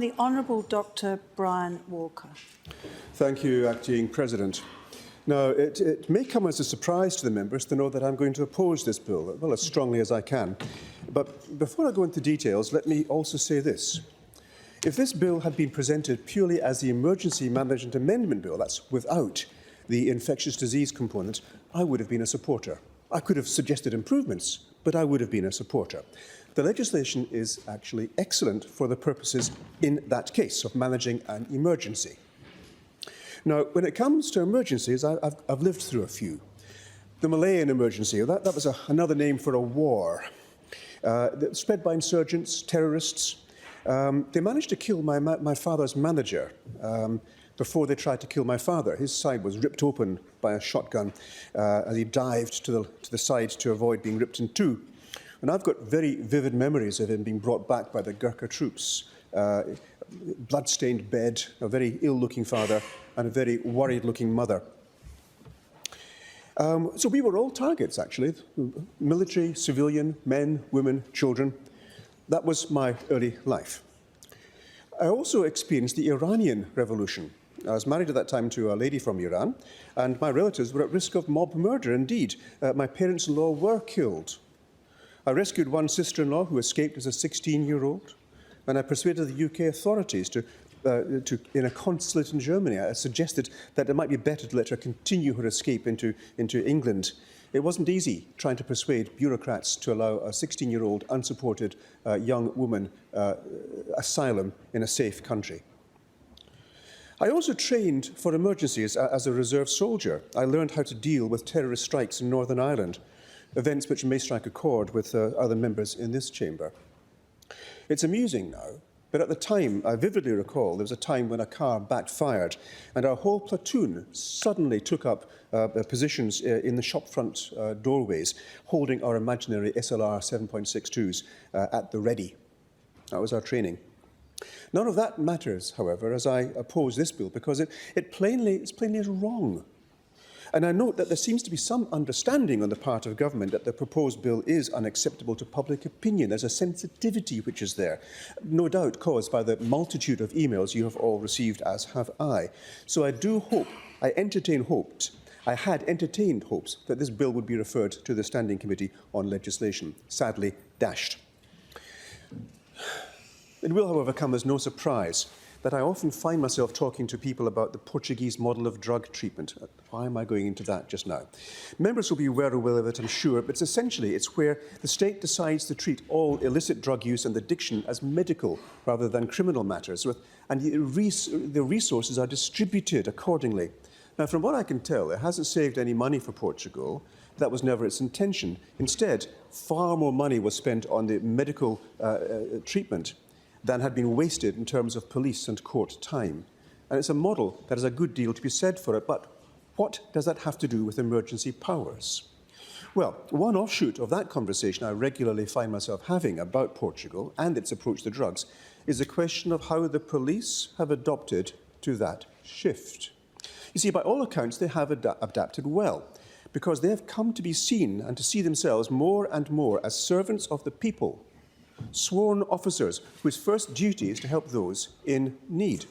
the Honourable Dr Brian Walker. Thank you, Acting President. Now, it may come as a surprise to the members to know that I'm going to oppose this bill, well, as strongly as I can. But before I go into details, let me also say this. If this bill had been presented purely as the Emergency Management Amendment Bill, that's without the infectious disease component, I would have been a supporter. I could have suggested improvements, but I would have been a supporter. The legislation is actually excellent for the purposes in that case of managing an emergency. Now, when it comes to emergencies, I've lived through a few. The Malayan emergency, that was another name for a war. Spread by insurgents, terrorists. They managed to kill my father's manager before they tried to kill my father. His side was ripped open by a shotgun as he dived to the side to avoid being ripped in two. And I've got very vivid memories of him being brought back by the Gurkha troops. Blood-stained bed, a very ill-looking father, and a very worried-looking mother. So we were all targets, actually. Military, civilian, men, women, children. That was my early life. I also experienced the Iranian Revolution. I was married at that time to a lady from Iran, and my relatives were at risk of mob murder. Indeed, my parents-in-law were killed. I rescued one sister-in-law who escaped as a 16-year-old, and I persuaded the UK authorities to, in a consulate in Germany, I suggested that it might be better to let her continue her escape into England. It wasn't easy trying to persuade bureaucrats to allow a 16-year-old unsupported young woman asylum in a safe country. I also trained for emergencies as a reserve soldier. I learned how to deal with terrorist strikes in Northern Ireland, events which may strike a chord with other members in this chamber. It's amusing now, but at the time, I vividly recall, there was a time when a car backfired and our whole platoon suddenly took up positions in the shopfront doorways, holding our imaginary SLR 7.62s at the ready. That was our training. None of that matters, however, as I oppose this bill, because it's plainly wrong. And I note that there seems to be some understanding on the part of government that the proposed bill is unacceptable to public opinion. There's a sensitivity which is there, no doubt caused by the multitude of emails you have all received, as have I. So I do hope, I had entertained hopes that this bill would be referred to the Standing Committee on Legislation, sadly dashed. It will, however, come as no surprise that I often find myself talking to people about the Portuguese model of drug treatment. Why am I going into that just now? Members will be well aware of it, I'm sure, but it's where the state decides to treat all illicit drug use and addiction as medical rather than criminal matters, and the resources are distributed accordingly. Now, from what I can tell, it hasn't saved any money for Portugal. That was never its intention. Instead, far more money was spent on the medical treatment than had been wasted in terms of police and court time. And it's a model that has a good deal to be said for it, but what does that have to do with emergency powers? Well, one offshoot of that conversation I regularly find myself having about Portugal and its approach to drugs is the question of how the police have adopted to that shift. You see, by all accounts, they have adapted well, because they have come to be seen and to see themselves more and more as servants of the people, sworn officers whose first duty is to help those in need.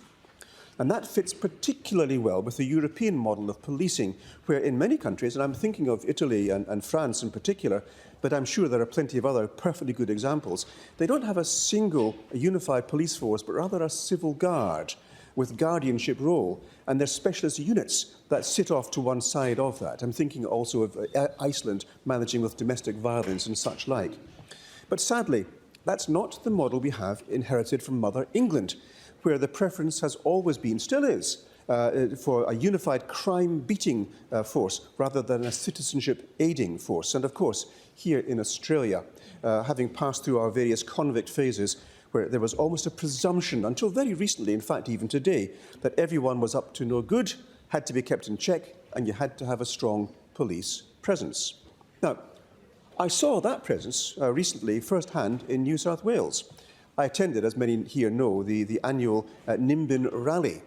And that fits particularly well with the European model of policing, where in many countries, and I'm thinking of Italy and France in particular, but I'm sure there are plenty of other perfectly good examples, they don't have a single unified police force, but rather a civil guard with guardianship role, and there's specialist units that sit off to one side of that. I'm thinking also of Iceland managing with domestic violence and such like. But sadly, that's not the model we have inherited from Mother England, where the preference has always been, still is, for a unified crime-beating force rather than a citizenship-aiding force. And of course, here in Australia, having passed through our various convict phases, where there was almost a presumption, until very recently, in fact even today, that everyone was up to no good, had to be kept in check, and you had to have a strong police presence. Now, I saw that presence recently firsthand in New South Wales. I attended, as many here know, the annual Nimbin rally.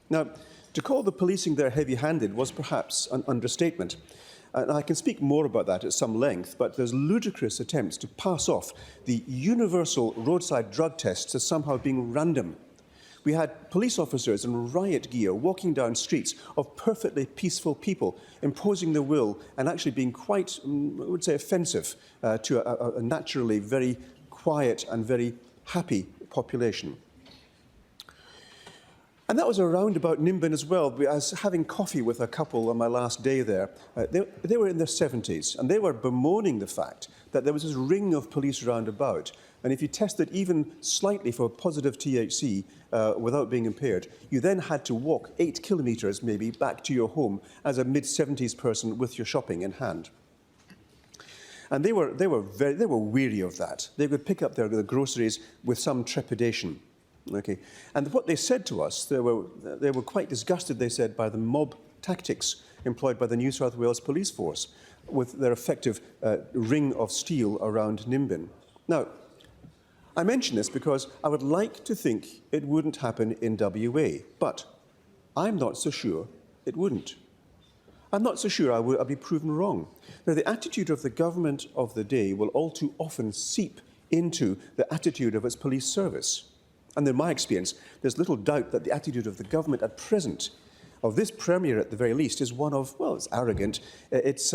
Now, to call the policing there heavy-handed was perhaps an understatement. And I can speak more about that at some length, but there's ludicrous attempts to pass off the universal roadside drug tests as somehow being random. We had police officers in riot gear walking down streets of perfectly peaceful people, imposing their will and actually being quite, I would say, offensive to a naturally very quiet and very happy population. And that was around about Nimbin as well. I was having coffee with a couple on my last day there. They were in their 70s, and they were bemoaning the fact that there was this ring of police round about. And if you tested even slightly for positive THC without being impaired, you then had to walk 8 kilometres maybe back to your home as a mid-70s person with your shopping in hand. And they were weary of that. They would pick up their groceries with some trepidation. Okay. And what they said to us, they were quite disgusted, they said, by the mob tactics employed by the New South Wales Police Force with their effective ring of steel around Nimbin. Now, I mention this because I would like to think it wouldn't happen in WA, but I'm not so sure it wouldn't. I'm not so sure I'll be proven wrong. Now, the attitude of the government of the day will all too often seep into the attitude of its police service. And in my experience, there's little doubt that the attitude of the government at present, of this Premier at the very least, is one of, well, it's arrogant. It's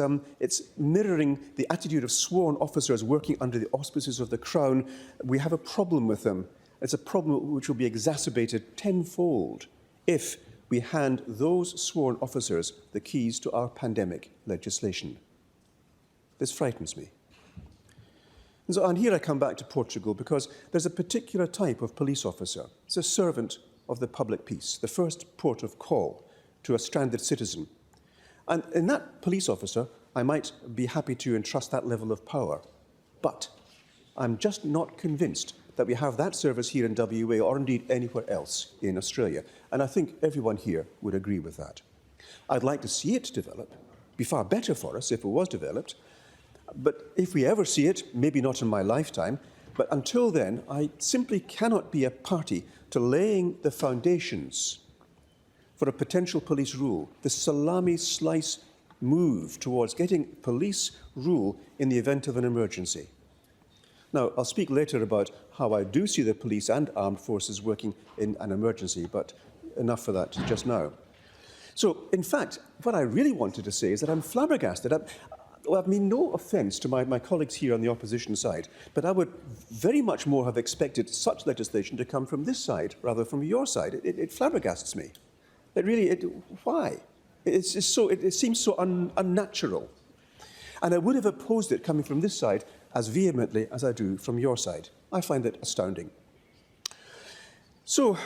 mirroring the attitude of sworn officers working under the auspices of the Crown. We have a problem with them. It's a problem which will be exacerbated tenfold if we hand those sworn officers the keys to our pandemic legislation. This frightens me. And here I come back to Portugal because there's a particular type of police officer. It's a servant of the public peace, the first port of call to a stranded citizen. And in that police officer, I might be happy to entrust that level of power. But I'm just not convinced that we have that service here in WA or indeed anywhere else in Australia. And I think everyone here would agree with that. I'd like to see it develop. It'd be far better for us if it was developed. But if we ever see it, maybe not in my lifetime, but until then, I simply cannot be a party to laying the foundations for a potential police rule, the salami slice move towards getting police rule in the event of an emergency. Now, I'll speak later about how I do see the police and armed forces working in an emergency, but enough for that just now. So, in fact, what I really wanted to say is that I'm flabbergasted. I mean no offence to my colleagues here on the opposition side, but I would very much more have expected such legislation to come from this side rather than from your side. It flabbergasts me. Why? It seems so unnatural. And I would have opposed it coming from this side as vehemently as I do from your side. I find it astounding. So,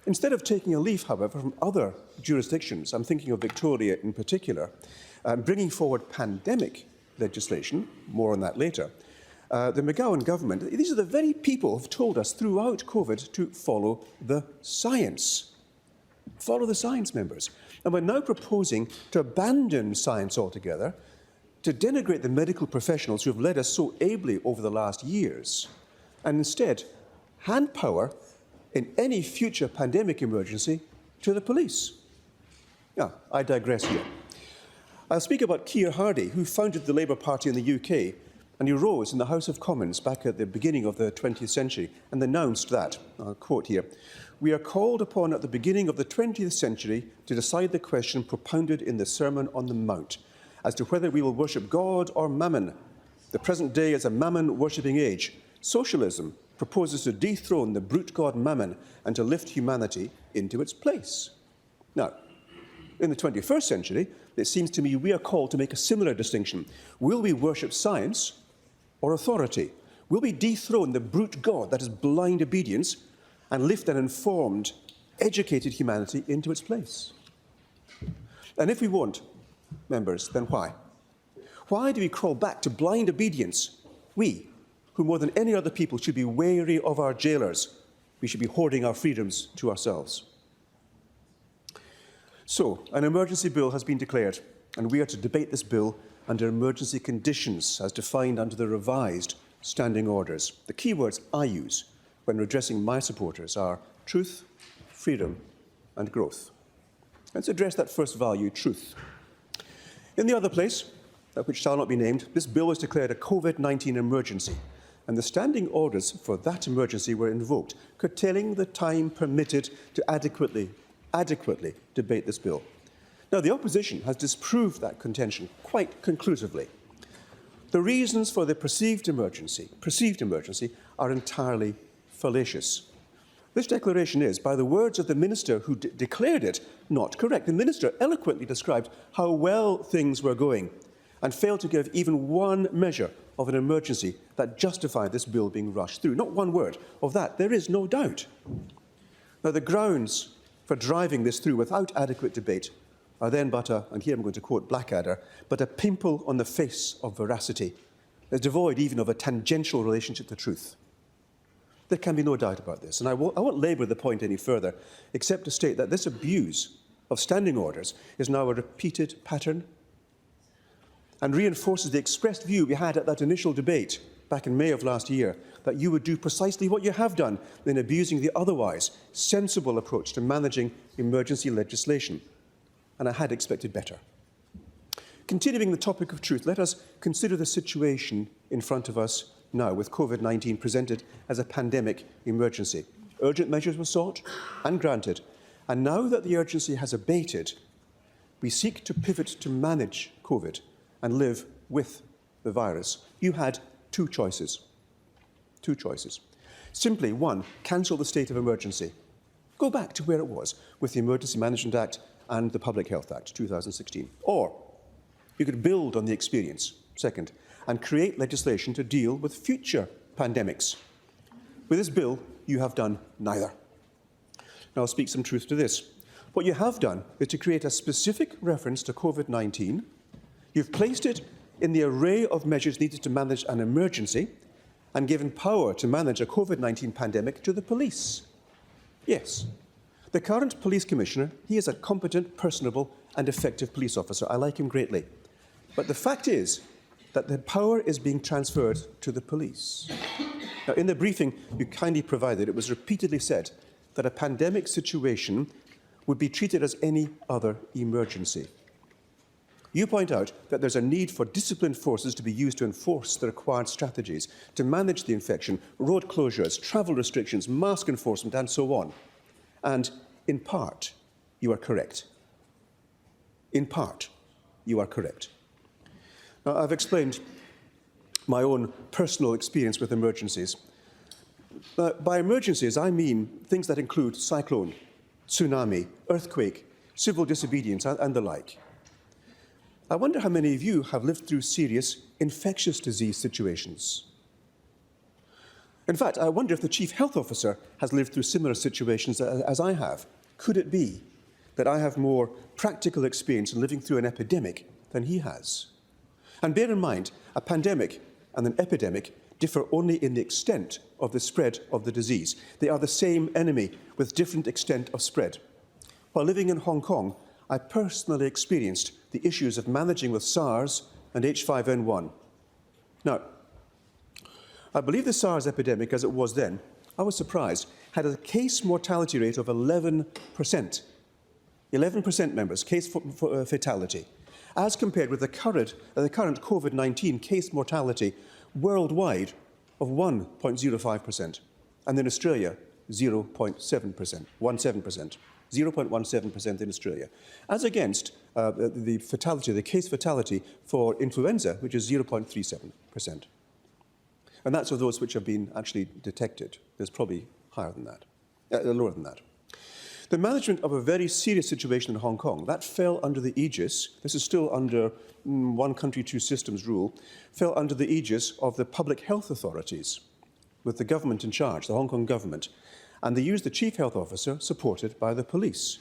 instead of taking a leaf, however, from other jurisdictions, I'm thinking of Victoria in particular, bringing forward pandemic legislation, more on that later, the McGowan government, these are the very people who have told us throughout COVID to follow the science. Follow the science, members. And we're now proposing to abandon science altogether, to denigrate the medical professionals who have led us so ably over the last years, and instead hand power in any future pandemic emergency to the police. Now, I digress here. I'll speak about Keir Hardie, who founded the Labour Party in the UK, and he rose in the House of Commons back at the beginning of the 20th century and announced that, I'll quote here, "We are called upon at the beginning of the 20th century to decide the question propounded in the Sermon on the Mount as to whether we will worship God or Mammon. The present day is a Mammon-worshipping age. Socialism proposes to dethrone the brute god Mammon and to lift humanity into its place." Now, in the 21st century, it seems to me we are called to make a similar distinction. Will we worship science or authority? Will we dethrone the brute god, that is blind obedience, and lift an informed, educated humanity into its place? And if we won't, members, then why? Why do we crawl back to blind obedience? We, who more than any other people should be wary of our jailers, we should be hoarding our freedoms to ourselves. So, an emergency bill has been declared, and we are to debate this bill under emergency conditions as defined under the revised standing orders. The key words I use when addressing my supporters are truth, freedom, and growth. Let's address that first value, truth. In the other place, which shall not be named, this bill was declared a COVID-19 emergency, and the standing orders for that emergency were invoked, curtailing the time permitted to adequately debate this bill. Now, the opposition has disproved that contention quite conclusively. The reasons for the perceived emergency are entirely fallacious. This declaration is, by the words of the minister who declared it, not correct. The minister eloquently described how well things were going and failed to give even one measure of an emergency that justified this bill being rushed through. Not one word of that. There is no doubt. Now, the grounds for driving this through without adequate debate are then but a, and here I'm going to quote Blackadder, but a pimple on the face of veracity. It's devoid even of a tangential relationship to truth. There can be no doubt about this, and I won't labour the point any further, except to state that this abuse of standing orders is now a repeated pattern and reinforces the expressed view we had at that initial debate back in May of last year, that you would do precisely what you have done in abusing the otherwise sensible approach to managing emergency legislation. And I had expected better. Continuing the topic of truth, let us consider the situation in front of us now, with COVID-19 presented as a pandemic emergency. Urgent measures were sought and granted, and now that the urgency has abated, we seek to pivot to manage COVID and live with the virus. You had two choices. Two choices. Simply, one, cancel the state of emergency. Go back to where it was with the Emergency Management Act and the Public Health Act, 2016. Or you could build on the experience, second, and create legislation to deal with future pandemics. With this bill, you have done neither. Now, I'll speak some truth to this. What you have done is to create a specific reference to COVID-19. You've placed it in the array of measures needed to manage an emergency and given power to manage a COVID-19 pandemic to the police. Yes. The current police commissioner, he is a competent, personable and effective police officer. I like him greatly. But the fact is that the power is being transferred to the police. Now, in the briefing you kindly provided, it was repeatedly said that a pandemic situation would be treated as any other emergency. You point out that there's a need for disciplined forces to be used to enforce the required strategies to manage the infection, road closures, travel restrictions, mask enforcement and so on. And in part, you are correct. In part, you are correct. Now, I've explained my own personal experience with emergencies. By emergencies, I mean things that include cyclone, tsunami, earthquake, civil disobedience, and the like. I wonder how many of you have lived through serious infectious disease situations. In fact, I wonder if the Chief Health Officer has lived through similar situations as I have. Could it be that I have more practical experience in living through an epidemic than he has? And bear in mind, a pandemic and an epidemic differ only in the extent of the spread of the disease. They are the same enemy with different extent of spread. While living in Hong Kong, I personally experienced the issues of managing with SARS and H5N1. Now, I believe the SARS epidemic, as it was then, I was surprised, had a case mortality rate of 11%. 11%, members, case fatality, as compared with the current COVID-19 case mortality worldwide of 1.05%, and in Australia, 0.7%, 0.17% in Australia, as against the case fatality for influenza, which is 0.37%. And that's of those which have been actually detected. There's probably higher than that, lower than that. The management of a very serious situation in Hong Kong, that fell under the aegis, this is still under one country, two systems rule, fell under the aegis of the public health authorities, with the government in charge, the Hong Kong government, and they used the Chief Health Officer, supported by the police.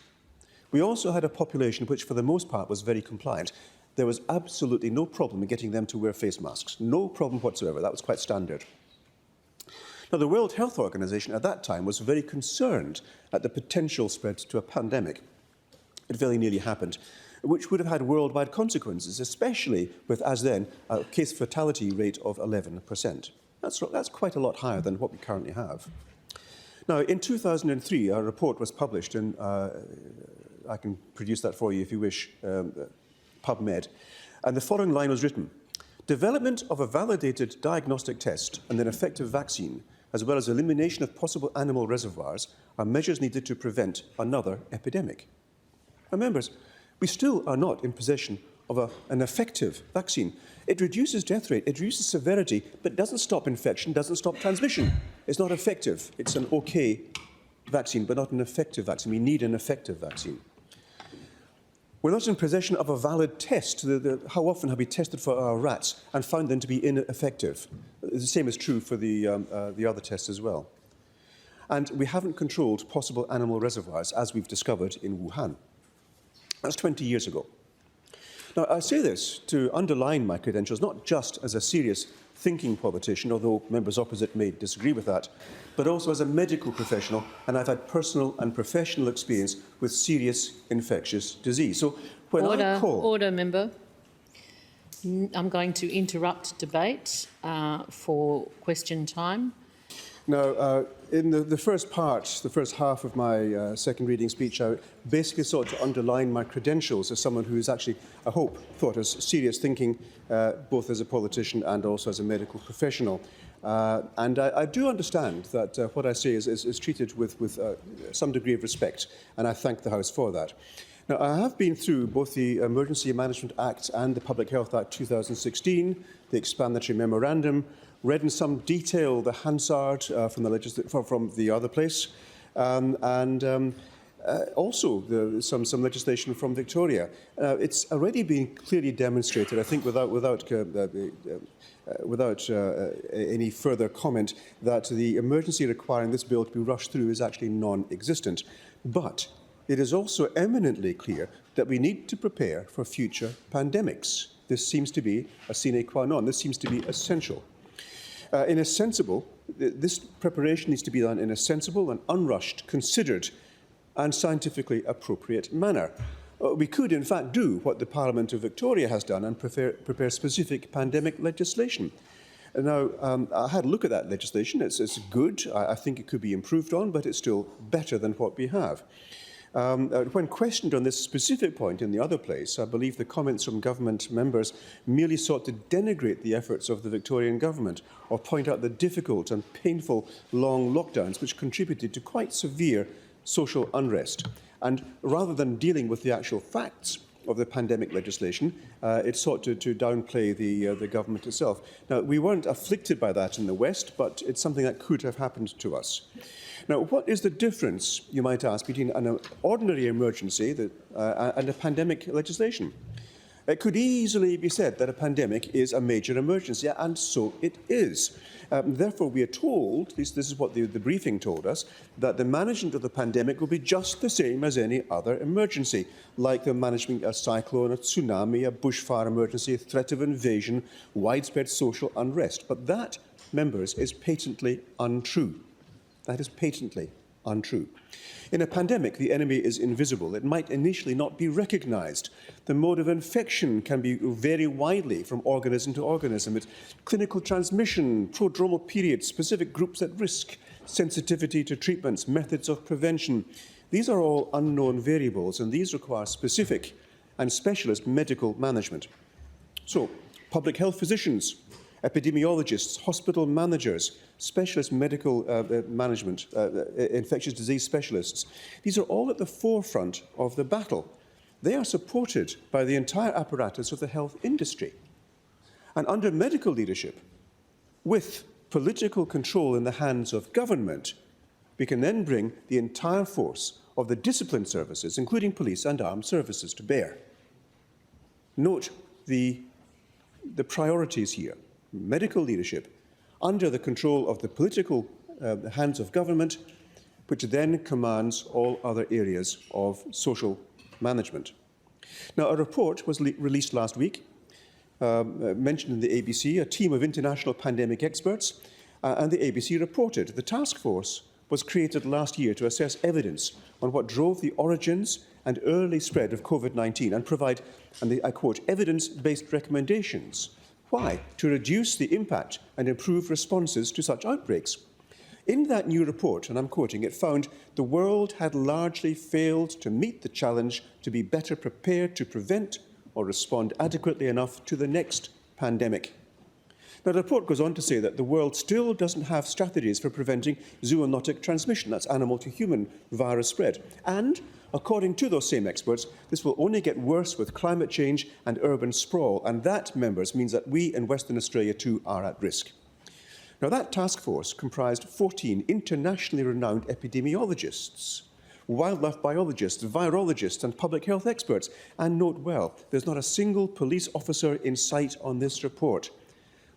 We also had a population which, for the most part, was very compliant. There was absolutely no problem in getting them to wear face masks. No problem whatsoever. That was quite standard. Now, the World Health Organization at that time was very concerned at the potential spread to a pandemic. It very nearly happened, which would have had worldwide consequences, especially with, as then, a case fatality rate of 11%. That's quite a lot higher than what we currently have. Now, in 2003, a report was published in, I can produce that for you if you wish, PubMed, and the following line was written: Development of a validated diagnostic test and an effective vaccine, as well as elimination of possible animal reservoirs, are measures needed to prevent another epidemic. Now, members, we still are not in possession of an effective vaccine. It reduces death rate, it reduces severity, but doesn't stop infection, doesn't stop transmission. It's not effective. It's an okay vaccine, but not an effective vaccine. We need an effective vaccine. We're not in possession of a valid test. How often have we tested for our rats and found them to be ineffective? The same is true for the other tests as well. And we haven't controlled possible animal reservoirs, as we've discovered in Wuhan. That's 20 years ago. Now, I say this to underline my credentials, not just as a serious thinking politician, although members opposite may disagree with that, but also as a medical professional, and I've had personal and professional experience with serious infectious disease. So when I call... Order, member. I'm going to interrupt debate for question time. Now, in the first part, the first half of my second reading speech, I basically sought to underline my credentials as someone who is actually, I hope, thought as serious thinking, both as a politician and also as a medical professional. And I do understand that what I say is treated with some degree of respect, and I thank the House for that. Now, I have been through both the Emergency Management Act and the Public Health Act 2016, the explanatory memorandum, read in some detail the Hansard from the other place, and also some legislation from Victoria. It's already been clearly demonstrated, I think, without any further comment, that the emergency requiring this bill to be rushed through is actually non-existent. But it is also eminently clear that we need to prepare for future pandemics. This seems to be a sine qua non. This seems to be essential. This preparation needs to be done in a sensible and unrushed, considered and scientifically appropriate manner. We could, in fact, do what the Parliament of Victoria has done and prepare specific pandemic legislation. Now, I had a look at that legislation. It's good. I think it could be improved on, but it's still better than what we have. When questioned on this specific point in the other place, I believe the comments from government members merely sought to denigrate the efforts of the Victorian government or point out the difficult and painful long lockdowns which contributed to quite severe social unrest. And rather than dealing with the actual facts of the pandemic legislation, it sought to downplay the government itself. Now, we weren't afflicted by that in the West, but it's something that could have happened to us. Now, what is the difference, you might ask, between an ordinary emergency and a pandemic legislation? It could easily be said that a pandemic is a major emergency, and so it is. Therefore, we are told, at least this is what the briefing told us, that the management of the pandemic will be just the same as any other emergency, like the management of a cyclone, a tsunami, a bushfire emergency, a threat of invasion, widespread social unrest. But that, members, is patently untrue. That is patently untrue. In a pandemic, the enemy is invisible. It might initially not be recognised. The mode of infection can vary widely from organism to organism. It's clinical transmission, prodromal periods, specific groups at risk, sensitivity to treatments, methods of prevention. These are all unknown variables, and these require specific and specialist medical management. So, public health physicians, epidemiologists, hospital managers, specialist medical management, infectious disease specialists. These are all at the forefront of the battle. They are supported by the entire apparatus of the health industry. And under medical leadership, with political control in the hands of government, we can then bring the entire force of the disciplined services, including police and armed services, to bear. Note the priorities here. Medical leadership under the control of the political hands of government, which then commands all other areas of social management. Now, a report was released last week, mentioned in the ABC, a team of international pandemic experts, and the ABC reported the task force was created last year to assess evidence on what drove the origins and early spread of COVID-19 and provide, and I quote, evidence-based recommendations. Why? To reduce the impact and improve responses to such outbreaks. In that new report, and I'm quoting, it found the world had largely failed to meet the challenge to be better prepared to prevent or respond adequately enough to the next pandemic. Now, the report goes on to say that the world still doesn't have strategies for preventing zoonotic transmission, that's animal to human virus spread. And, according to those same experts, this will only get worse with climate change and urban sprawl. And that, members, means that we in Western Australia too are at risk. Now, that task force comprised 14 internationally renowned epidemiologists, wildlife biologists, virologists and public health experts. And note well, there's not a single police officer in sight on this report.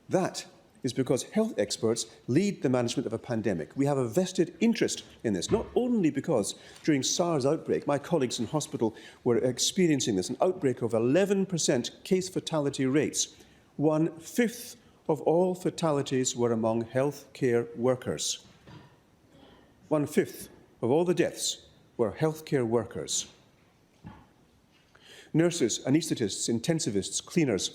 That is because health experts lead the management of a pandemic. We have a vested interest in this, not only because during SARS outbreak, my colleagues in hospital were experiencing this, an outbreak of 11% case fatality rates. 1/5 of all fatalities were among healthcare workers. 1/5 of all the deaths were healthcare workers. Nurses, anaesthetists, intensivists, cleaners.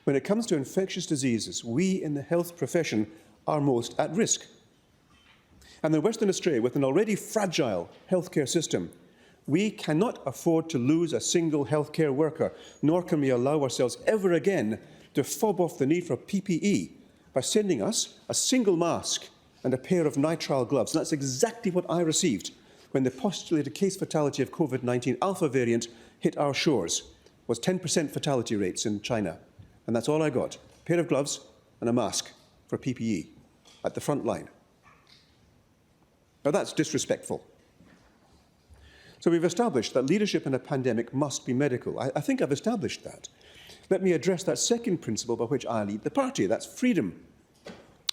When it comes to infectious diseases, we in the health profession are most at risk. And in Western Australia, with an already fragile healthcare system, we cannot afford to lose a single healthcare worker, nor can we allow ourselves ever again to fob off the need for PPE by sending us a single mask and a pair of nitrile gloves. And that's exactly what I received when the postulated case fatality of COVID-19 Alpha variant hit our shores, was 10% fatality rates in China. And that's all I got, a pair of gloves and a mask for PPE at the front line. Now that's disrespectful. So we've established that leadership in a pandemic must be medical. I think I've established that. Let me address that second principle by which I lead the party, that's freedom.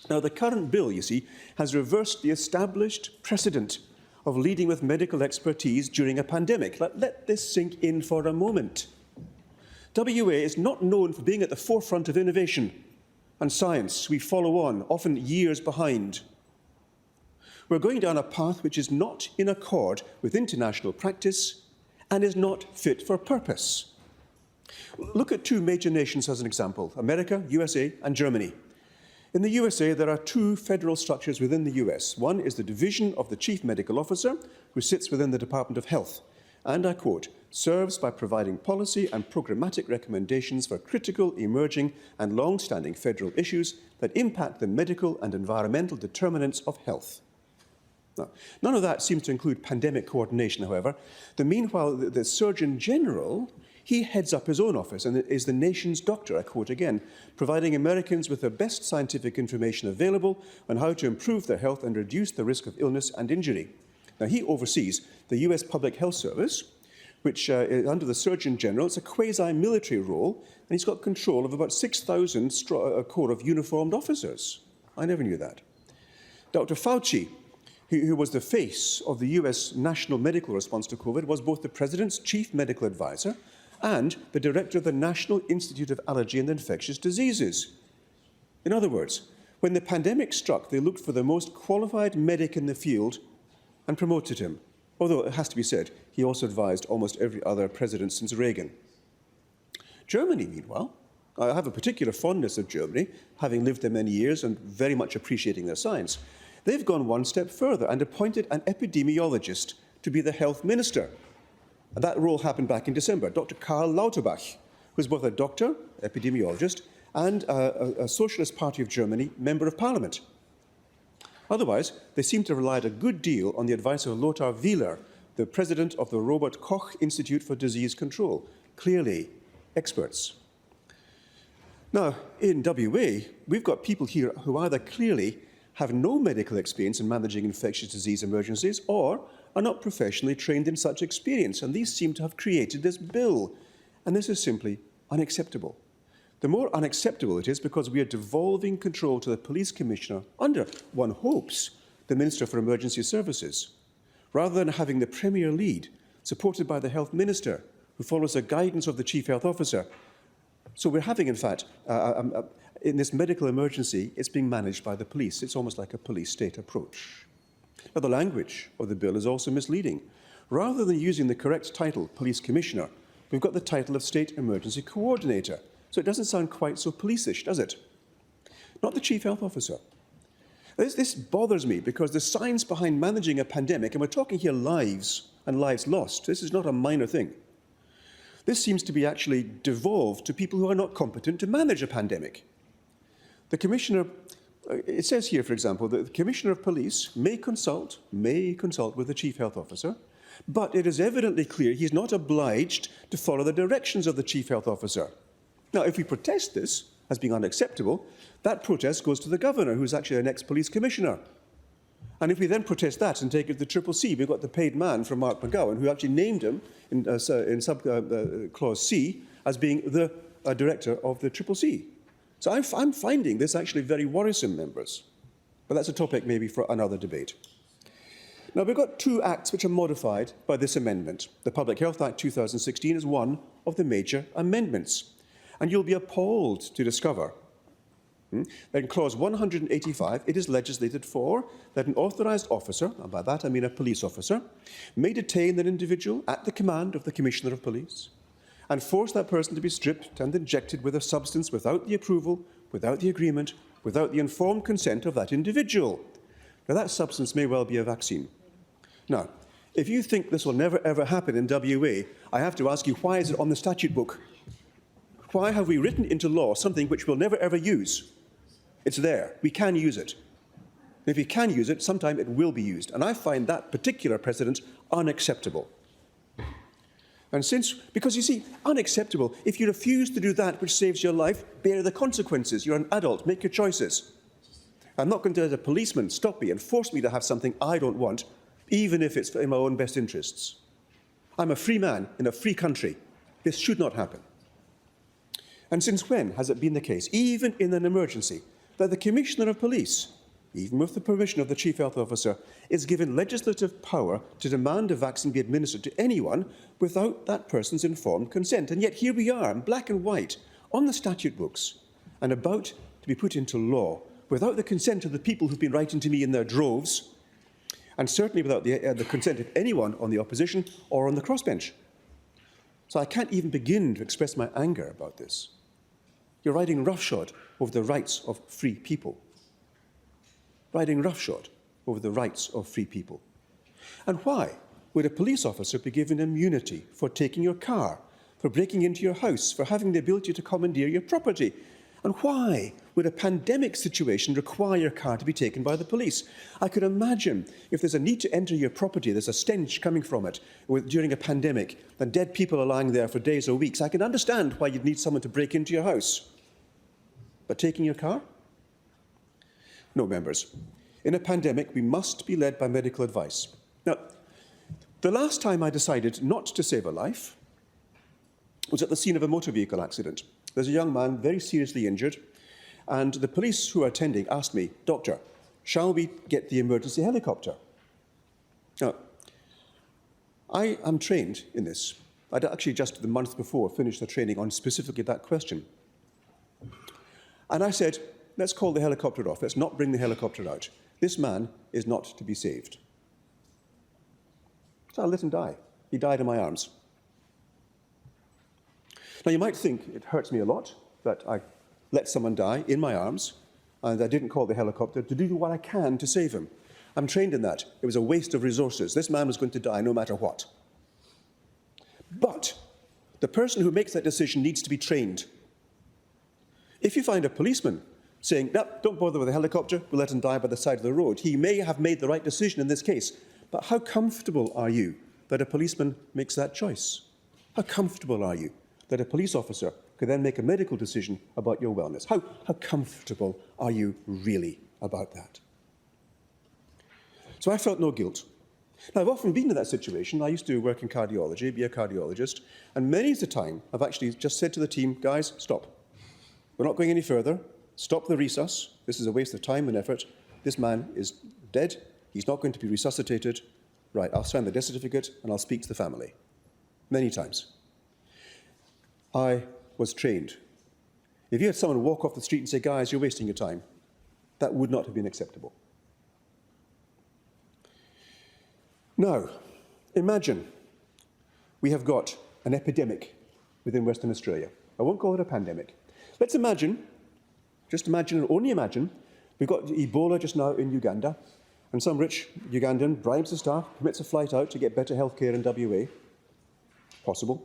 Now the current bill, you see, has reversed the established precedent of leading with medical expertise during a pandemic. Let this sink in for a moment. WA is not known for being at the forefront of innovation and science. We follow on, often years behind. We're going down a path which is not in accord with international practice and is not fit for purpose. Look at two major nations as an example, America, USA and Germany. In the USA, there are two federal structures within the US. One is the Division of the Chief Medical Officer, who sits within the Department of Health, and I quote, serves by providing policy and programmatic recommendations for critical, emerging and long-standing federal issues that impact the medical and environmental determinants of health. Now, none of that seems to include pandemic coordination, however. Meanwhile, the Surgeon General, he heads up his own office and is the nation's doctor, I quote again, providing Americans with the best scientific information available on how to improve their health and reduce the risk of illness and injury. Now, he oversees the US Public Health Service, which is under the Surgeon General. It's a quasi-military role, and he's got control of about 6,000 corps of uniformed officers. I never knew that. Dr. Fauci, who was the face of the US national medical response to COVID, was both the President's chief medical advisor and the director of the National Institute of Allergy and Infectious Diseases. In other words, when the pandemic struck, they looked for the most qualified medic in the field and promoted him. Although, it has to be said, he also advised almost every other president since Reagan. Germany, meanwhile, I have a particular fondness of Germany, having lived there many years and very much appreciating their science. They've gone one step further and appointed an epidemiologist to be the health minister. And that role happened back in December. Dr. Karl Lauterbach, who is both a doctor, epidemiologist, and a Socialist Party of Germany member of parliament. Otherwise, they seem to rely a good deal on the advice of Lothar Wieler, the president of the Robert Koch Institute for Disease Control. Clearly, experts. Now, in WA, we've got people here who either clearly have no medical experience in managing infectious disease emergencies or are not professionally trained in such experience. And these seem to have created this bill. And this is simply unacceptable. The more unacceptable it is because we are devolving control to the police commissioner under, one hopes, the Minister for Emergency Services, rather than having the premier lead, supported by the health minister, who follows the guidance of the chief health officer. So we're having, in fact, in this medical emergency, it's being managed by the police. It's almost like a police state approach. Now, the language of the bill is also misleading. Rather than using the correct title, police commissioner, we've got the title of state emergency coordinator. So it doesn't sound quite so police-ish, does it? Not the chief health officer. This bothers me because the science behind managing a pandemic, and we're talking here lives and lives lost, this is not a minor thing. This seems to be actually devolved to people who are not competent to manage a pandemic. The Commissioner, it says here, for example, that the Commissioner of Police may consult with the Chief Health Officer, but it is evidently clear he's not obliged to follow the directions of the Chief Health Officer. Now, if we protest this as being unacceptable, that protest goes to the Governor, who's actually an ex-police commissioner. And if we then protest that and take it to the CCC, we've got the paid man from Mark McGowan, who actually named him in clause C as being the director of the CCC. So I'm finding this actually very worrisome, members. But that's a topic maybe for another debate. Now, we've got two acts which are modified by this amendment. The Public Health Act 2016 is one of the major amendments. And you'll be appalled to discover that in clause 185, it is legislated for that an authorised officer, and by that I mean a police officer, may detain an individual at the command of the Commissioner of Police and force that person to be stripped and injected with a substance without the approval, without the agreement, without the informed consent of that individual. Now, that substance may well be a vaccine. Now, if you think this will never ever happen in WA, I have to ask you, why is it on the statute book? Why have we written into law something which we'll never ever use? It's there. We can use it. And if we can use it, sometime it will be used. And I find that particular precedent unacceptable. And because you see, unacceptable, if you refuse to do that which saves your life, bear the consequences. You're an adult, make your choices. I'm not going to, as a policeman, stop me and force me to have something I don't want, even if it's in my own best interests. I'm a free man in a free country. This should not happen. And since when has it been the case, even in an emergency, that the Commissioner of Police, even with the permission of the Chief Health Officer, is given legislative power to demand a vaccine be administered to anyone without that person's informed consent? And yet here we are, in black and white, on the statute books, and about to be put into law, without the consent of the people who've been writing to me in their droves, and certainly without the consent of anyone on the opposition or on the crossbench. So I can't even begin to express my anger about this. You're riding roughshod over the rights of free people. Riding roughshod over the rights of free people. And why would a police officer be given immunity for taking your car, for breaking into your house, for having the ability to commandeer your property? And why would a pandemic situation require your car to be taken by the police? I could imagine if there's a need to enter your property, there's a stench coming from it during a pandemic, and dead people are lying there for days or weeks. I can understand why you'd need someone to break into your house. But taking your car? No, members. In a pandemic, we must be led by medical advice. Now, the last time I decided not to save a life was at the scene of a motor vehicle accident. There's a young man very seriously injured, and the police who are attending asked me, "Doctor, shall we get the emergency helicopter?" Now, I am trained in this. I'd actually just the month before finished the training on specifically that question. And I said, let's call the helicopter off. Let's not bring the helicopter out. This man is not to be saved. So I let him die. He died in my arms. Now, you might think it hurts me a lot that I let someone die in my arms and I didn't call the helicopter to do what I can to save him. I'm trained in that. It was a waste of resources. This man was going to die no matter what. But the person who makes that decision needs to be trained. If you find a policeman saying, no, don't bother with the helicopter, we'll let him die by the side of the road, he may have made the right decision in this case. But how comfortable are you that a policeman makes that choice? How comfortable are you that a police officer could then make a medical decision about your wellness? How comfortable are you really about that? So I felt no guilt. Now, I've often been in that situation. I used to work in cardiology, be a cardiologist, and many of the time I've actually just said to the team, guys, stop. We're not going any further. Stop the resus. This is a waste of time and effort. This man is dead. He's not going to be resuscitated. Right, I'll sign the death certificate and I'll speak to the family. Many times. I was trained. If you had someone walk off the street and say, guys, you're wasting your time, that would not have been acceptable. Now, imagine we have got an epidemic within Western Australia. I won't call it a pandemic. Let's imagine, just imagine and only imagine, we've got Ebola just now in Uganda, and some rich Ugandan bribes the staff, permits a flight out to get better health care in WA. Possible.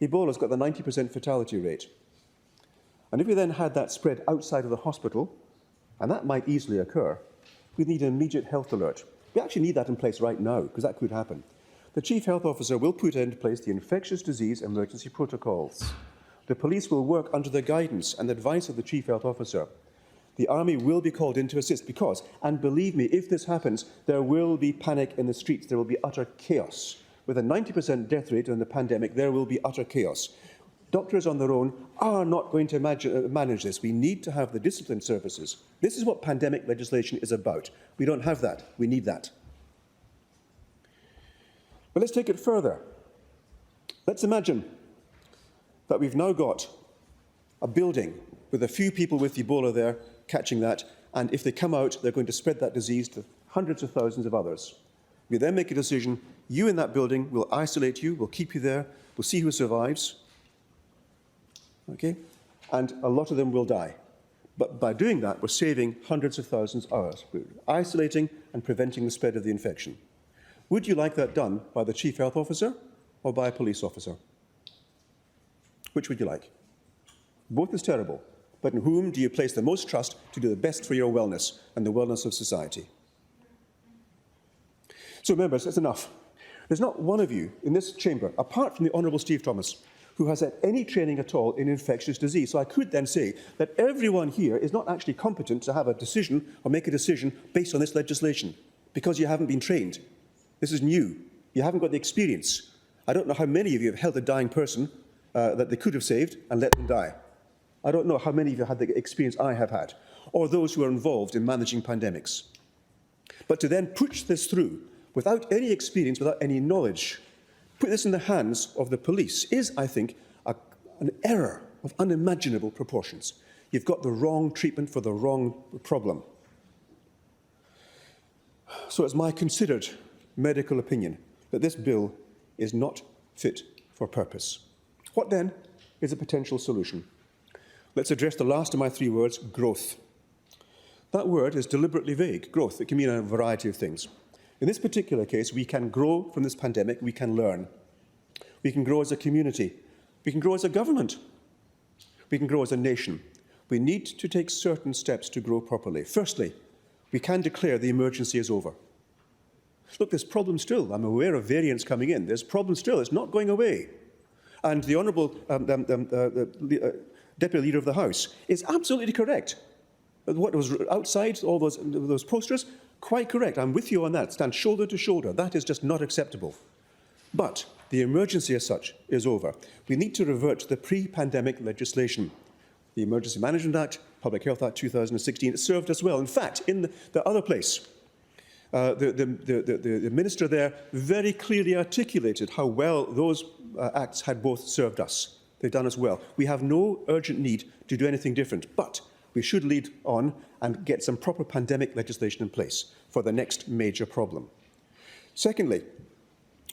Ebola's got the 90% fatality rate. And if we then had that spread outside of the hospital, and that might easily occur, we need an immediate health alert. We actually need that in place right now, because that could happen. The Chief Health Officer will put into place the infectious disease emergency protocols. The police will work under the guidance and advice of the Chief Health Officer. The army will be called in to assist because, and believe me, if this happens, there will be panic in the streets. There will be utter chaos. With a 90% death rate in the pandemic, there will be utter chaos. Doctors on their own are not going to manage this. We need to have the discipline services. This is what pandemic legislation is about. We don't have that. We need that. But let's take it further. Let's imagine that we've now got a building with a few people with Ebola there catching that, and if they come out, they're going to spread that disease to hundreds of thousands of others. We then make a decision. You in that building, will isolate you, we'll keep you there, we'll see who survives. Okay? And a lot of them will die. But by doing that, we're saving hundreds of thousands of hours. We're isolating and preventing the spread of the infection. Would you like that done by the Chief Health Officer or by a police officer? Which would you like? Both is terrible. But in whom do you place the most trust to do the best for your wellness and the wellness of society? So members, that's enough. There's not one of you in this chamber, apart from the Honourable Steve Thomas, who has had any training at all in infectious disease. So I could then say that everyone here is not actually competent to have a decision or make a decision based on this legislation, because you haven't been trained. This is new. You haven't got the experience. I don't know how many of you have held a dying person that they could have saved and let them die. I don't know how many of you had the experience I have had, or those who are involved in managing pandemics. But to then push this through without any experience, without any knowledge, put this in the hands of the police is, I think, an error of unimaginable proportions. You've got the wrong treatment for the wrong problem. So it's my considered medical opinion that this bill is not fit for purpose. What then is a potential solution? Let's address the last of my three words, growth. That word is deliberately vague, growth. It can mean a variety of things. In this particular case, we can grow from this pandemic, we can learn. We can grow as a community. We can grow as a government. We can grow as a nation. We need to take certain steps to grow properly. Firstly, we can declare the emergency is over. Look, there's problems still. I'm aware of variants coming in. There's problems still. It's not going away. And the Honourable Deputy Leader of the House is absolutely correct. What was outside, all those posters, quite correct. I'm with you on that. Stand shoulder to shoulder. That is just not acceptable. But the emergency as such is over. We need to revert to the pre-pandemic legislation. The Emergency Management Act, Public Health Act 2016, served us well. In fact, in the other place, the minister there very clearly articulated how well those acts had both served us. They've done us well. We have no urgent need to do anything different, but we should lead on and get some proper pandemic legislation in place for the next major problem. Secondly,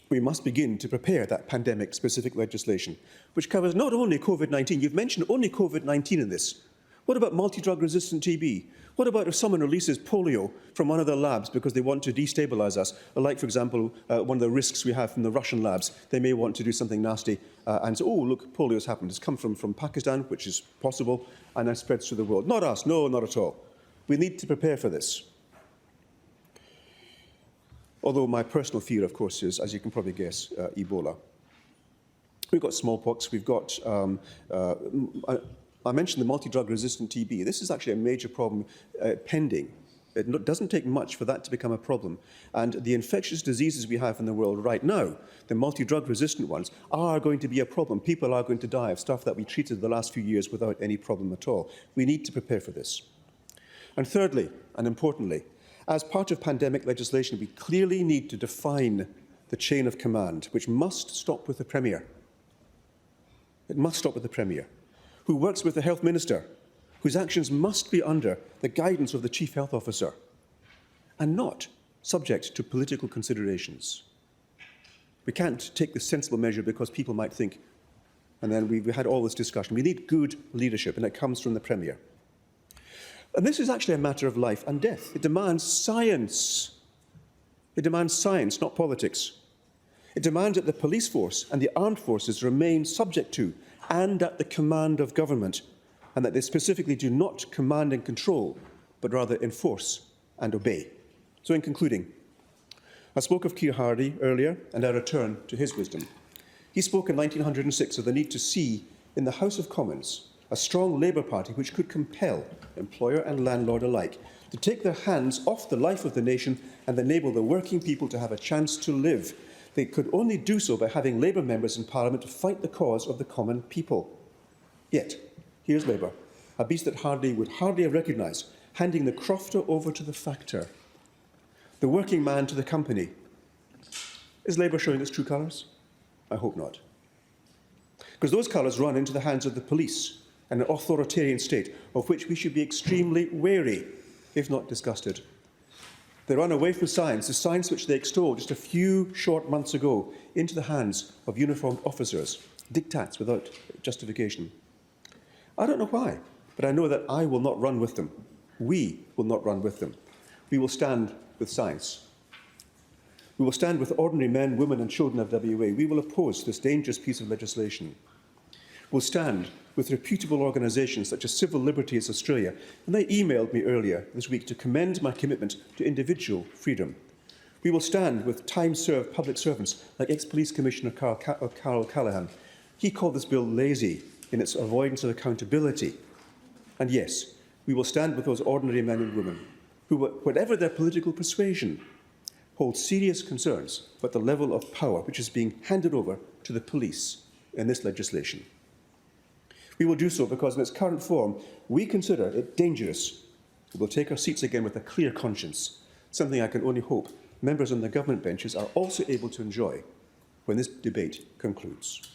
we must begin to prepare that pandemic-specific legislation, which covers not only COVID-19. You've mentioned only COVID-19 in this. What about multi-drug-resistant TB? What about if someone releases polio from one of their labs because they want to destabilise us? Like, for example, one of the risks we have from the Russian labs. They may want to do something nasty and say, oh, look, polio's happened. It's come from Pakistan, which is possible, and then spreads through the world. Not us. No, not at all. We need to prepare for this. Although my personal fear, of course, is, as you can probably guess, Ebola. We've got smallpox. We've got... I mentioned the multi-drug-resistant TB. This is actually a major problem pending. It doesn't take much for that to become a problem. And the infectious diseases we have in the world right now, the multi-drug-resistant ones, are going to be a problem. People are going to die of stuff that we treated the last few years without any problem at all. We need to prepare for this. And thirdly, and importantly, as part of pandemic legislation, we clearly need to define the chain of command, which must stop with the Premier. It must stop with the Premier, who works with the Health Minister, whose actions must be under the guidance of the Chief Health Officer and not subject to political considerations. We can't take this sensible measure because people might think, and then we had all this discussion. We need good leadership, and it comes from the Premier. And this is actually a matter of life and death. It demands science. It demands science, not politics. It demands that the police force and the armed forces remain subject to and at the command of government, and that they specifically do not command and control, but rather enforce and obey. So in concluding, I spoke of Keir Hardie earlier, and I return to his wisdom. He spoke in 1906 of the need to see in the House of Commons a strong Labour Party which could compel employer and landlord alike to take their hands off the life of the nation and enable the working people to have a chance to live. They could only do so by having Labour members in Parliament to fight the cause of the common people. Yet, here's Labour, a beast that Hardie would hardly have recognised, handing the crofter over to the factor, the working man to the company. Is Labour showing its true colours? I hope not. Because those colours run into the hands of the police, and an authoritarian state of which we should be extremely wary, if not disgusted. They run away from science, the science which they extolled just a few short months ago, into the hands of uniformed officers, diktats without justification. I don't know why, but I know that I will not run with them. We will not run with them. We will stand with science. We will stand with ordinary men, women and children of WA. We will oppose this dangerous piece of legislation. We'll stand with reputable organisations such as Civil Liberties Australia, and they emailed me earlier this week to commend my commitment to individual freedom. We will stand with time-served public servants like ex-Police Commissioner Carol Callaghan. He called this bill lazy in its avoidance of accountability. And yes, we will stand with those ordinary men and women who, whatever their political persuasion, hold serious concerns about the level of power which is being handed over to the police in this legislation. We will do so because in its current form, we consider it dangerous. We will take our seats again with a clear conscience, something I can only hope members on the government benches are also able to enjoy when this debate concludes.